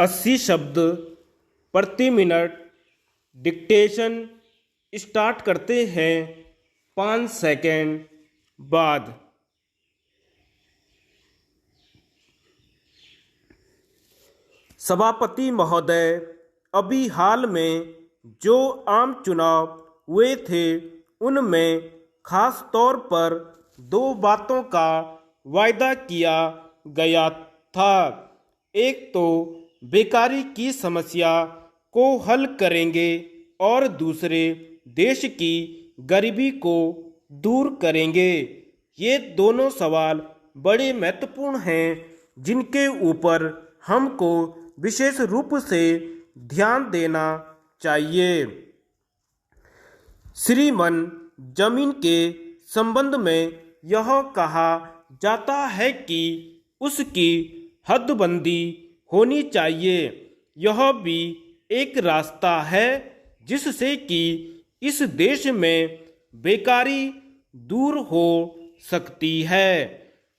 80 शब्द प्रति minute dictation start करते हैं 5 सेकंड बाद। सभापति महोदय, अभी हाल में जो आम चुनाव हुए थे उनमें खास तौर पर 2 बातों का वायदा किया गया था। एक तो बेकारी की समस्या को हल करेंगे और दूसरे देश की गरीबी को दूर करेंगे। ये दोनों सवाल बड़े महत्वपूर्ण हैं जिनके ऊपर हमको विशेष रूप से ध्यान देना चाहिए। श्रीमान, जमीन के संबंध में यह कहा जाता है कि उसकी हदबंदी होनी चाहिए। यह भी एक रास्ता है जिससे कि इस देश में बेकारी दूर हो सकती है,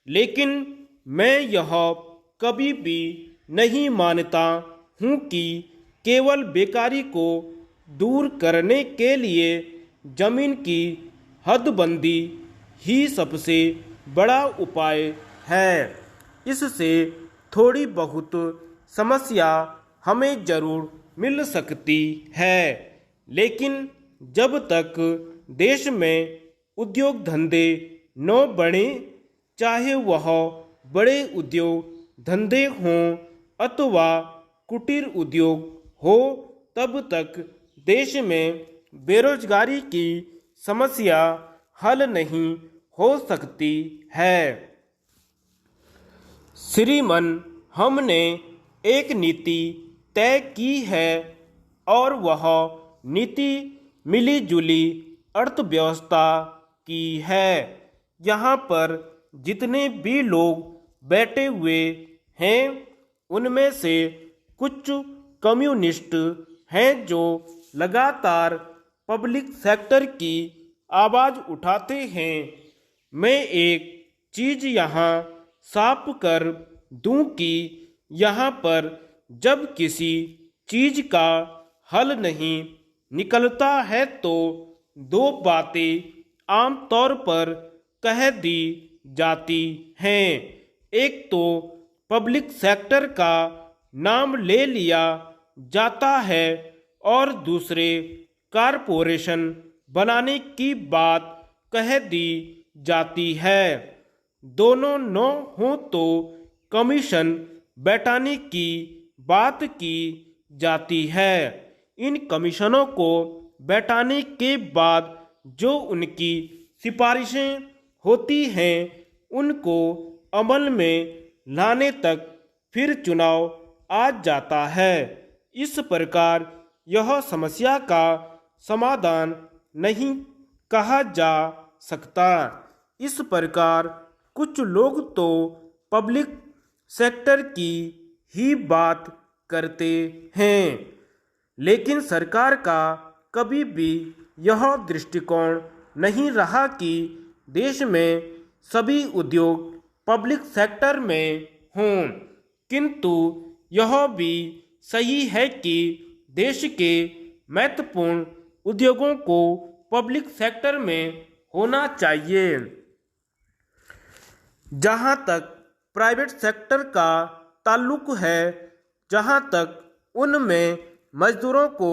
लेकिन मैं यह कभी भी नहीं मानता हूँ कि केवल बेकारी को दूर करने के लिए जमीन की हदबंदी ही सबसे बड़ा उपाय है। इससे थोड़ी बहुत समस्या हमें जरूर मिल सकती है, लेकिन जब तक देश में उद्योग धंधे न बढ़े, चाहे वह बड़े उद्योग धंधे हों अथवा कुटीर उद्योग हो, तब तक देश में बेरोजगारी की समस्या हल नहीं हो सकती है। श्रीमान, हमने एक नीति तय की है और वह नीति मिली-जुली अर्थव्यवस्था की है। यहाँ पर जितने भी लोग बैठे हुए हैं उनमें से कुछ कम्युनिस्ट हैं जो लगातार पब्लिक सेक्टर की आवाज़ उठाते हैं। मैं एक चीज़ यहाँ साफ कर दूं कि यहाँ पर जब किसी चीज़ का हल नहीं निकलता है तो 2 बातें आम तौर पर कह दी जाती हैं। एक तो पब्लिक सेक्टर का नाम ले लिया जाता है और दूसरे कारपोरेशन बनाने की बात कह दी जाती है। दोनों न हो तो कमीशन बैठाने की बात की जाती है। इन कमीशनों को बैठाने के बाद जो उनकी सिफारिशें होती हैं उनको अमल में लाने तक फिर चुनाव आ जाता है। इस प्रकार यह समस्या का समाधान नहीं कहा जा सकता। इस प्रकार कुछ लोग तो पब्लिक सेक्टर की ही बात करते हैं, लेकिन सरकार का कभी भी यह दृष्टिकोण नहीं रहा कि देश में सभी उद्योग पब्लिक सेक्टर में हों। किंतु यह भी सही है कि देश के महत्वपूर्ण उद्योगों को पब्लिक सेक्टर में होना चाहिए। जहाँ तक प्राइवेट सेक्टर का ताल्लुक है, जहाँ तक उनमें मजदूरों को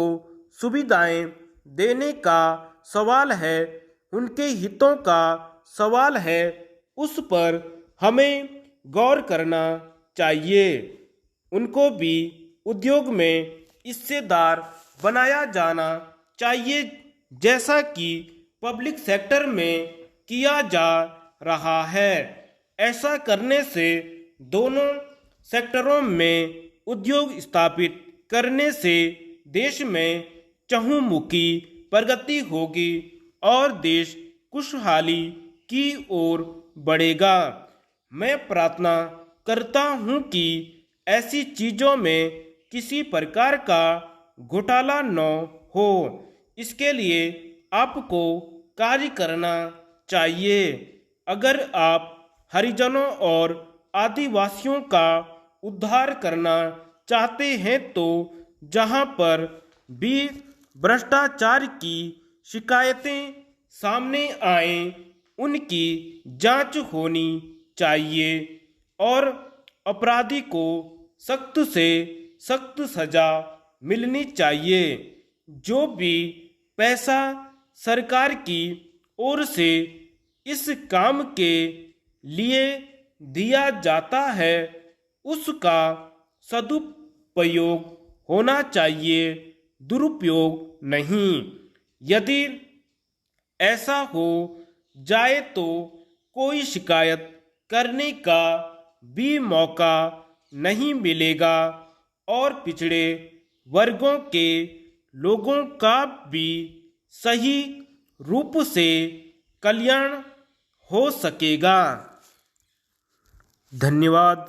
सुविधाएं देने का सवाल है, उनके हितों का सवाल है, उस पर हमें गौर करना चाहिए। उनको भी उद्योग में हिस्सेदार बनाया जाना चाहिए, जैसा कि पब्लिक सेक्टर में किया जा रहा है। ऐसा करने से दोनों सेक्टरों में उद्योग स्थापित करने से देश में चहुमुखी प्रगति होगी और देश खुशहाली की ओर बढ़ेगा। मैं प्रार्थना करता हूँ कि ऐसी चीज़ों में किसी प्रकार का घोटाला न हो। इसके लिए आपको कार्य करना चाहिए। अगर आप हरिजनों और आदिवासियों का उद्धार करना चाहते हैं तो जहां पर भी भ्रष्टाचार की शिकायतें सामने आएं, उनकी जांच होनी चाहिए और अपराधी को सख्त से सख्त सजा मिलनी चाहिए। जो भी पैसा सरकार की ओर से इस काम के लिए दिया जाता है, उसका सदुपयोग होना चाहिए, दुरुपयोग नहीं। यदि ऐसा हो जाए तो कोई शिकायत करने का भी मौका नहीं मिलेगा और पिछड़े वर्गों के लोगों का भी सही रूप से कल्याण हो सकेगा। धन्यवाद।